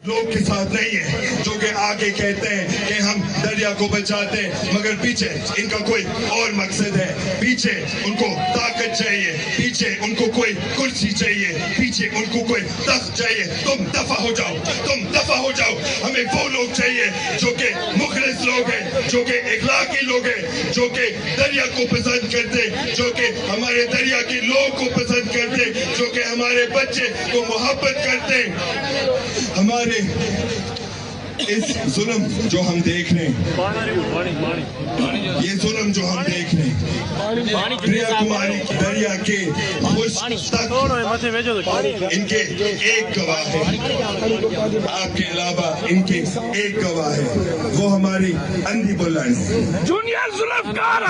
لوگ کے ساتھ نہیں ہے جو کہ آگے کہتے ہیں کہ ہم دریا کو بچاتے ہیں، مگر پیچھے ان کا کوئی اور مقصد ہے. پیچھے ان کو طاقت چاہیے، پیچھے ان کو کوئی کرسی چاہیے، پیچھے ان کو کوئی تخت چاہیے. تم دفع ہو جاؤ، تم دفع ہو جاؤ. ہمیں وہ لوگ چاہیے جو کہ مخلص لوگ ہیں، جو کہ اخلاقی لوگ ہیں، جو کہ دریا کو پسند کرتے، جو کہ ہمارے دریا کے لوگ کو پسند کرتے، جو کہ ہمارے بچے کو محبت کرتے. ہمارے اس ظلم جو ہم دیکھ رہے ہیں، یہ ظلم جو ہم دیکھ رہے ہیں، پریا کماری دریا کے خشک تک ان کے ایک گواہ ہے، آپ کے علاوہ ان کے ایک گواہ ہے، وہ ہماری اندھی بلند ہے. جونیئر ظلمکار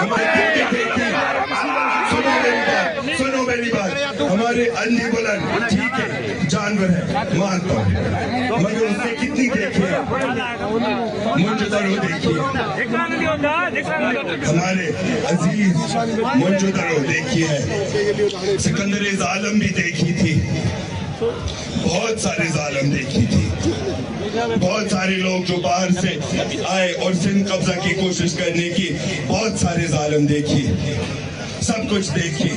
سنو میری بات، ہمارے اندھی بلند ٹھیک ہے جانور ہے، مانتا ہوں، مگر اس نے کتنی دیکھی ہے. منجدرو دیکھیے، ہمارے عزیز منجدرو دیکھی ہے، سکندر ظالم بھی دیکھی تھی، بہت سارے ظالم دیکھی تھی، بہت سارے لوگ جو باہر سے آئے اور سندھ قبضہ کی کوشش کرنے کی، بہت سارے ظالم دیکھی، سب کچھ دیکھی،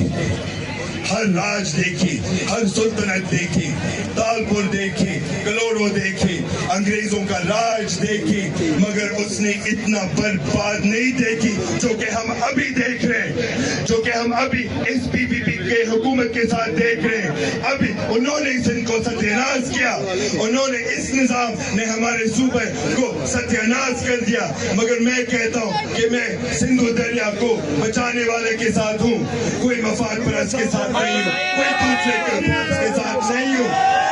ہر راج دیکھی، ہر سلطنت دیکھی، تالپور دیکھی، کلوڑو دیکھی، انگریزوں کا راج دیکھی، مگر اس نے اتنا برباد نہیں دیکھی جو کہ ہم ابھی دیکھ رہے ہیں، جو کہ ہم ابھی اس پی پی پی کے حکومت کے ساتھ دیکھ رہے ہیں. ابھی انہوں نے سندھ کو ستیہ کیا، انہوں نے اس نظام نے ہمارے صوبے کو ستیہ کر دیا. مگر میں کہتا ہوں کہ میں سندھ دریا کو بچانے والے کے ساتھ ہوں، کوئی مفاد پرست کے ساتھ نہیں ہوں، کوئی دوسرے کے ساتھ نہیں ہوں.